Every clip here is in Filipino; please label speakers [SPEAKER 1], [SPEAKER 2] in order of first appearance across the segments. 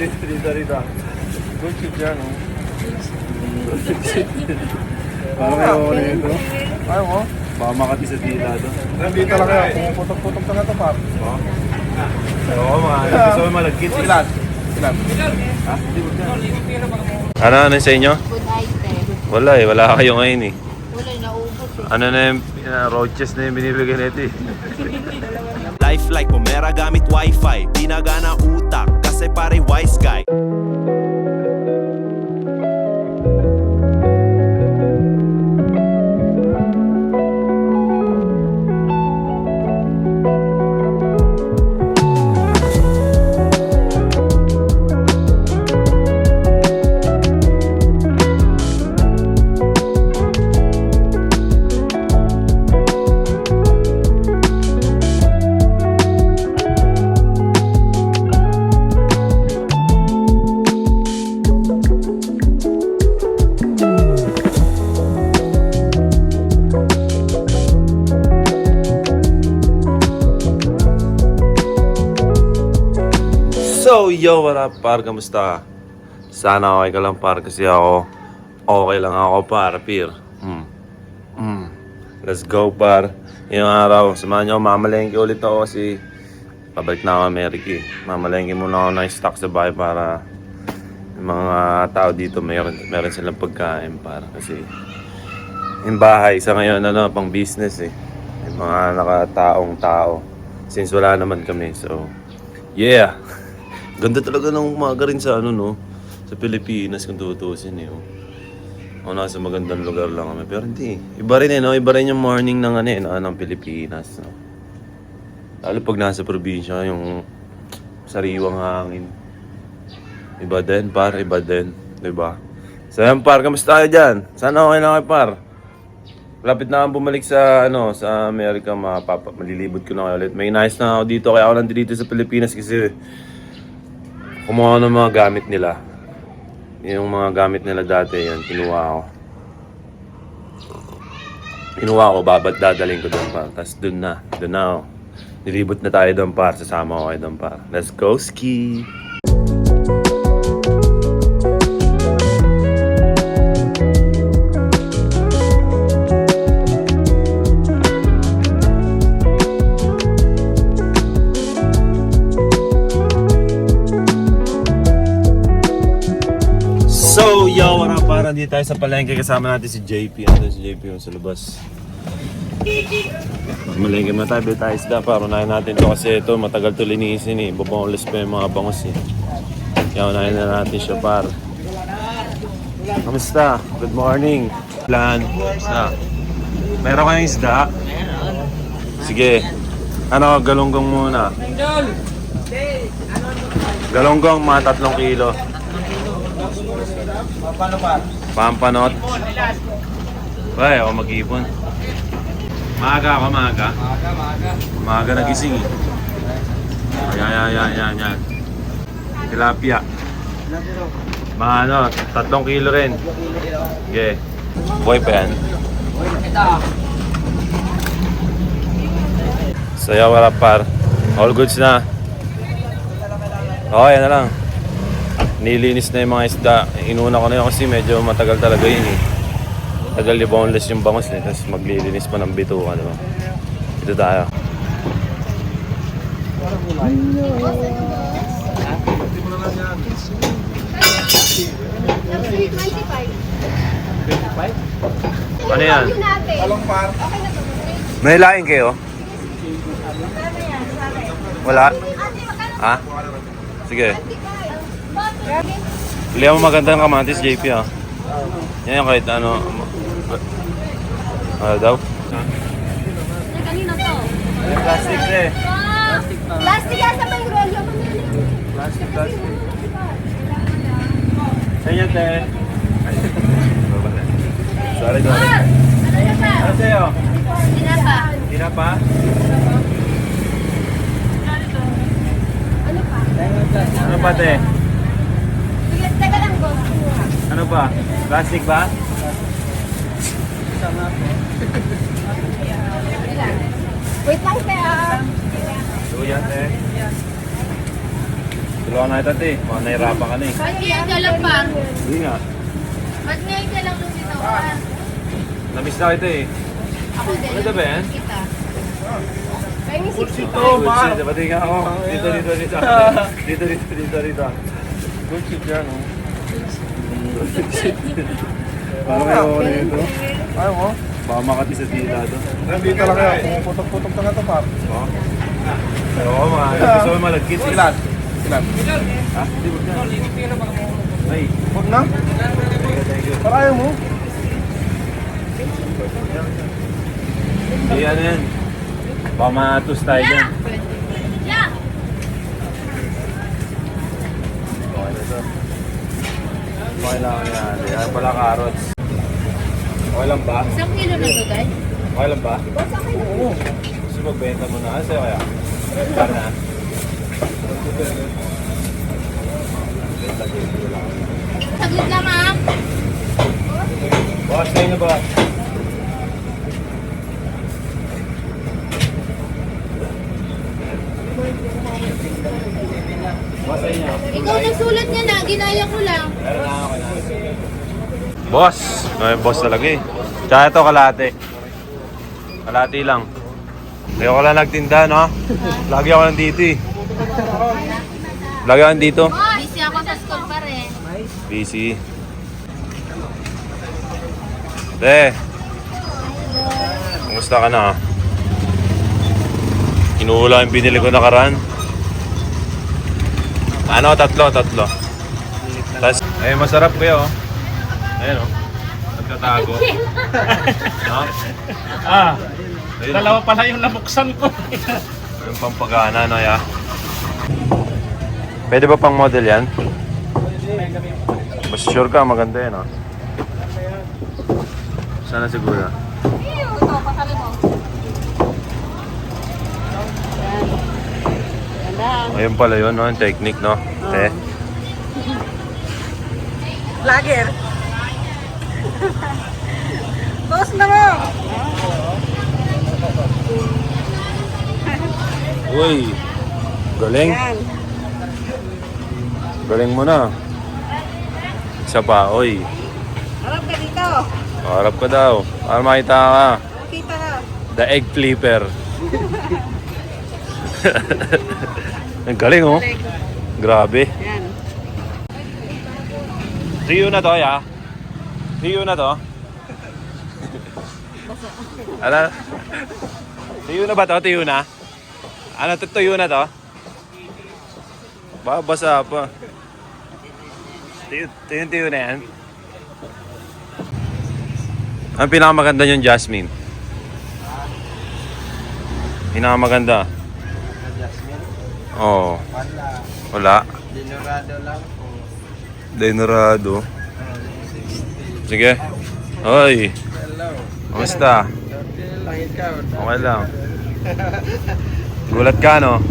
[SPEAKER 1] Rita. Good shit yan, oh. Parang ayaw na ito. Ayaw mo?
[SPEAKER 2] Baka makati sa dila to.
[SPEAKER 1] Nandito lang kayo. Pumuputok-putok na ito, par.
[SPEAKER 2] Oo, mga gusto mo malagkit.
[SPEAKER 1] Ilan?
[SPEAKER 2] Ha? Ano sa inyo?
[SPEAKER 3] Good item.
[SPEAKER 2] Wala eh, wala kayo ngayon eh.
[SPEAKER 3] Wala, naubos eh.
[SPEAKER 2] Ano na yung roaches na yung binibigyan nito eh.
[SPEAKER 4] Life like pumera gamit wifi. Pinagana utak kasi pare wise guy.
[SPEAKER 2] So, yo, what up, par? Kamusta? Sana okay ka lang, par, kasi ako okay lang ako, par, Pir. Let's go, par. Yung araw, samahan nyo, mamalengke ulit ako kasi pabalik na ako Amerika. Mamalengke muna ako ng stock sa bahay para yung mga tao dito meron silang pagkain, par. Kasi yung bahay sa ngayon, pang business eh. Yung mga nakataong tao. Since wala naman kami, so yeah. Ganda talaga ng umaga rin sa sa Pilipinas kung tutusin eh. O nasa magandang lugar lang kami. Pero hindi. Iba rin Iba rin yung morning ng ng Pilipinas. No? Lalo pag nasa probinsya, yung sariwang hangin. Iba din, par. Iba din. Diba? So yan, par. Kamusta kayo dyan? Sana okay lang kayo, par. Lapit na akong bumalik sa sa Amerika. Malilibot ko na kayo ulit. May nice na ako dito. Kaya ako nandito sa Pilipinas kasi kumuha ng mga gamit nila. Yung mga gamit nila dati, yan, kinuha ko, dadaling ko doon, par. Tapos doon na ako. Nilibot na tayo doon, par. Sasama ko kayo doon, par. Let's go ski! So, yo, what up, para dito tayo sa palengke. Kasama natin si JP. Si JP yung sa labas. Malengke na tayo, tayo isda. Para unahin natin to kasi ito matagal to linisin eh. Babangles pa yung mga bangos eh. Kaya unahin na natin siya, par. Kamusta? Good morning. Plan. Kamusta? Meron kayong isda? Sige. Galunggong muna. Galunggong, mga 3 kilo. Pampanot. Ay, ako mag-ipon. Maaga ako, maaga. Maaga nagising eh. Yan. Tilapia. Mga 3 kilo rin. Okay. Boy pa yan. Saya wala par. All goods na. Okay, yan na lang. Nilinis na yung mga isda. Inuna ko na yun kasi medyo matagal talaga yun eh. Tagal boneless yung bangos eh. Tapos maglilinis pa ng bituka, diba? Ito tayo. Ano yan?
[SPEAKER 1] Along, par.
[SPEAKER 2] May laing kayo? Wala? Ha? Sige. Pilihan mo magandang kamatis, JP ah. Yan yung kahit ano daw?
[SPEAKER 3] Kanino to?
[SPEAKER 2] Plastic eh.
[SPEAKER 3] Plastic yan sa may rolyo.
[SPEAKER 2] Plastic. Sa inyo, te. Sorry. Ano sa'yo?
[SPEAKER 3] Tinapa.
[SPEAKER 2] Tinapa? Ano pa, te?
[SPEAKER 3] Teka lang, boss.
[SPEAKER 2] Ano ba? Plastic ba?
[SPEAKER 3] Wait lang, te ah.
[SPEAKER 2] Luya, te. Tulungan na kita, te. Mga nahirapan ka na eh.
[SPEAKER 3] Ba't ngayon ka lang, par?
[SPEAKER 2] Hindi nga.
[SPEAKER 3] Ba't ngayon ka lang lumitaw?
[SPEAKER 2] Namiss na kita eh.
[SPEAKER 3] Ako din.
[SPEAKER 2] Ano ba yan?
[SPEAKER 3] Kita. Kaya may
[SPEAKER 1] Ito, par.
[SPEAKER 2] Good pati nga ako. Dito. Dito.
[SPEAKER 1] Good shit yan, oh. Parang kayo nito. Ayaw mo?
[SPEAKER 2] Baka makati sa tila to.
[SPEAKER 1] Nandito lang kayo. Pumuputok-putok na nga ito, par.
[SPEAKER 2] Oo, mga gusto mo malagkit.
[SPEAKER 1] Ilan? Ilan?
[SPEAKER 2] Ha? Hindi mo na. Ay,
[SPEAKER 1] Huwag na?
[SPEAKER 2] thank you.
[SPEAKER 1] Para ayaw mo?
[SPEAKER 2] Hindi, ano yan? Baka matus tayo dyan.
[SPEAKER 3] Yeah!
[SPEAKER 2] Okay na to. Okay lang yan. Yan pala carrots. Okay lang ba?
[SPEAKER 3] Isang kilo na to, guys?
[SPEAKER 2] Okay lang ba?
[SPEAKER 1] Oo.
[SPEAKER 2] Gusto magbenta mo na. Ano sa'yo kaya? Para na.
[SPEAKER 3] Saglit lang, ha?
[SPEAKER 2] Boss, tayo na ba? Boss, tayo na.
[SPEAKER 3] Ikaw nagsulat niya na, ginaya ko lang.
[SPEAKER 2] Meron na ako na. Boss! May boss talaga eh. Tsaka ito kalate. Kalate lang. Hindi ako lang nagtinda, no? Lagi ako nandito eh. Lagi ako nandito.
[SPEAKER 3] Busy ako sa school pa rin.
[SPEAKER 2] Busy. Te. Kumusta ka na? Inuula yung binili ko nakaraan. Ano? Tatlo. Tapos, eh masarap kayo. Ayun o. Nagtatago. No? Ayun,
[SPEAKER 5] Dalawa pala yung nabuksan ko.
[SPEAKER 2] yung pampagana, no, ya? Pwede ba pang model yan? Mas sure ka, maganda yan, no? Sana siguro.
[SPEAKER 3] Ito, pasali mo.
[SPEAKER 2] Ayun pala yun, no? Yung technique, no?
[SPEAKER 6] Vlogger. Boss na mo.
[SPEAKER 2] Uy! Galing!
[SPEAKER 6] Yan.
[SPEAKER 2] Galing mo na. Isa pa, uy.
[SPEAKER 6] Harap ka dito.
[SPEAKER 2] Harap ka daw. Para makita ka.
[SPEAKER 6] Kita ka.
[SPEAKER 2] The egg flipper. Ang galing, oh. Grabe.
[SPEAKER 6] Yan.
[SPEAKER 2] Tuyo na to, ya. Tuyo na to. Ano? Tuyo na ba to? Tuyo na? Ano, tuyo na to? Basa pa. Tuyo na yan. Ang pinakamaganda yung Jasmine. Pinakamaganda. Oo. Wala.
[SPEAKER 1] Dinorado lang po.
[SPEAKER 2] Denorado. Sige. Hoy.
[SPEAKER 1] Hello.
[SPEAKER 2] Kamusta?
[SPEAKER 1] Okay lang ikaw.
[SPEAKER 2] Okay lang. Gulat ka, no?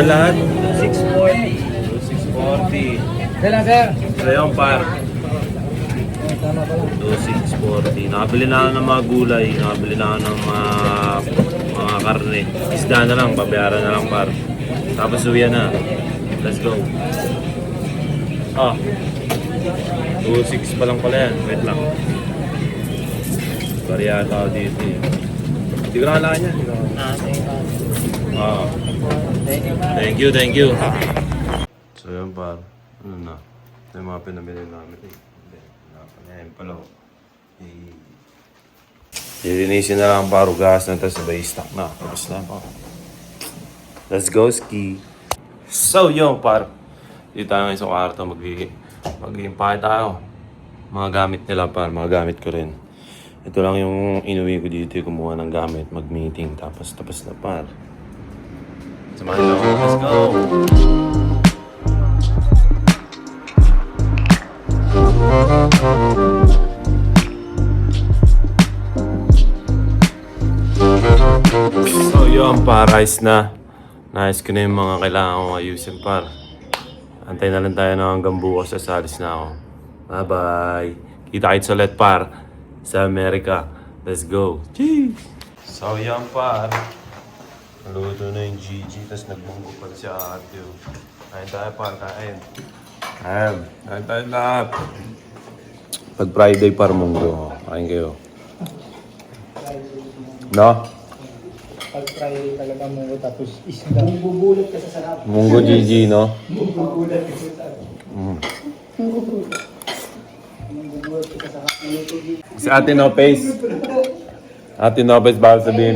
[SPEAKER 2] Lahat? 640. 640.
[SPEAKER 5] Kailan sir?
[SPEAKER 2] Rayon Park. 2640. Nakabili na ako ng mga gulay. Nakabili na ako ng mga karne. Isda na lang. Babayaran na lang par. Tapos uwi na. Let's go. Ah. 26 pa lang pala yan. Wait lang. Bariyata ako dito eh. Hindi ko nakalaan yan. Ah. Thank you. So yun par. Ano na? Ito yung mga pinamili namin eh. Hindi. Nakapanayin pala oh. Lilinisin na lang ang parugas na ito. Sabay stock na. Tapos na pa. Let's go ski. So yun par. Dito tayo ngayon sa kwarto. Mag-iimpake tayo. Mga gamit nila par. Mga gamit ko rin. Ito lang yung inuwi ko dito, kumuha ng gamit, mag-meeting, tapos na par. Samahan niyo ako, let's go! So yun, parais na. Nice ko na yung mga kailangan kong ayusin par. Antay na lang tayo na hanggang bukas, sasalis na ako. Bye-bye! Kita-kits ulit par sa Amerika. Let's go! Cheese! So yan par. Naluto na yung Gigi, tapos nagbunggo pa siya ate. Kain tayo par, kain. Kain tayo lahat. Pag Friday par munggo, kain kayo. No?
[SPEAKER 5] Pag Friday talaga munggo tapos isda. Bubulot ka sa sarap.
[SPEAKER 2] Munggo Gigi, no?
[SPEAKER 5] Bubulot ka sa sarap. Bubulot ka sa sarap.
[SPEAKER 2] Si Ate No Face. Ate No Face, bawal sabihin.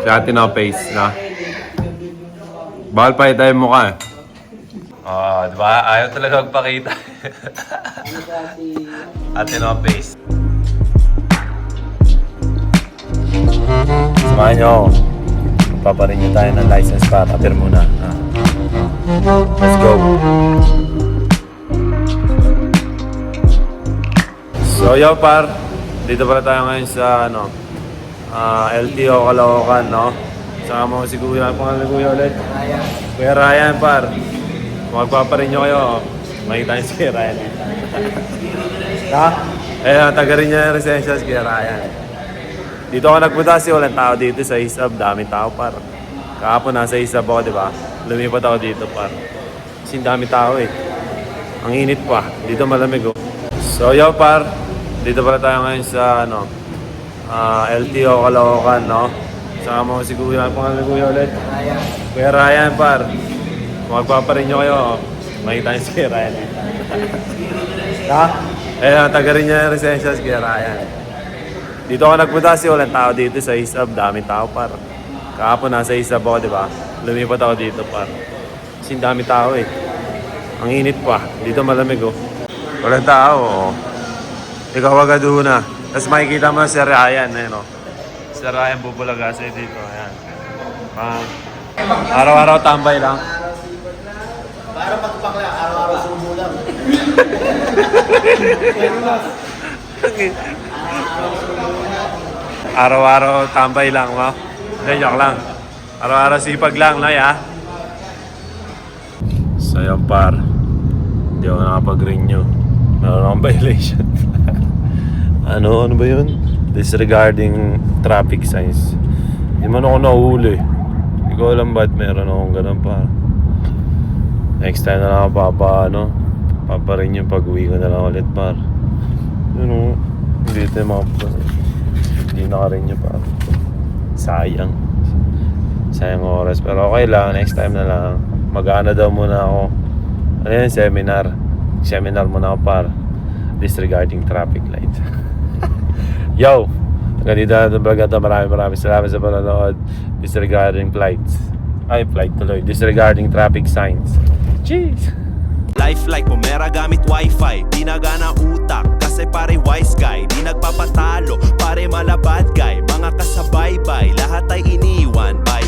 [SPEAKER 2] Si Ate No Face, na? Bawal pa tayo mukha eh. Di ba? Ayaw talaga magpakita. Ate No Face. Samahan niyo ako. Paparin niyo tayo ng license pa. Kapir muna. Let's go. So yo par, dito pala tayo ngayon sa LTO Caloocan, no? Sama mo si Kuya, pangalan ni Kuya ulit? Kuya Ryan par. Magpaparin nyo kayo, makita niyo si Kuya Ryan. Ha? Taga rin niya yung resensya si Kuya Ryan. Dito ako nagpunta kasi walang tao dito sa Isab, daming tao par. Kahapon nasa Isab ako, di ba? Lumipat ako dito par. Kasi dami tao eh. Ang init pa, dito malamig oh. So yo par, dito pala tayo ngayon sa LTO Caloocan, no? Sama mo si Kuya, pangalan ni Kuya ulit? Kuya Ryan par. Magpaparin nyo kayo, makita niyo si Kuya Ryan. Ha? Taga rin niya yung resensya si Kuya Ryan. Dito ako nagpunta kasi walang tao dito sa Isab, daming tao par. Kahapon nasa Isab ako, di ba? Lumipat ako dito par. Kasi dami tao eh. Ang init pa, dito malamig oh. Walang tao oh. Ikaw agad na. Tapos makikita mo si Ryan, no? Si Ryan bubulaga sa'yo dito, ayan. Araw-araw tambay lang.
[SPEAKER 1] Para pagpakla, araw-araw sumo lang.
[SPEAKER 2] Araw-araw tambay lang, ma. Hindi, joke lang. Araw-araw sipag lang, Nay, ha? So, yun, par. Hindi ako nakapag-renew. Meron akong violation. Ano ba yun? Disregarding traffic signs. Hindi man ako nahuli. Hindi ko alam ba't meron akong ganun, par. Next time na lang ako papa-renew pag-uwi ko na lang ulit, par. Yun o. Hindi ito yung mga hindi naka-renew pa. Sayang oras. Pero okay lang, next time na lang. Mag-ano daw muna ako. Ano yun? Seminar muna ako par. Disregarding traffic lights. Yo! Hanggang dito na itong vlog na ito. Maraming salamat sa panonood. Disregarding flights. Flight tuloy. Disregarding traffic signs. Jeez!
[SPEAKER 4] Life like pumera gamit wifi, di nagana utak kasi pare wise guy, di nagpapatalo pare malabad guy, mga kasabaybay lahat ay iniwan, bye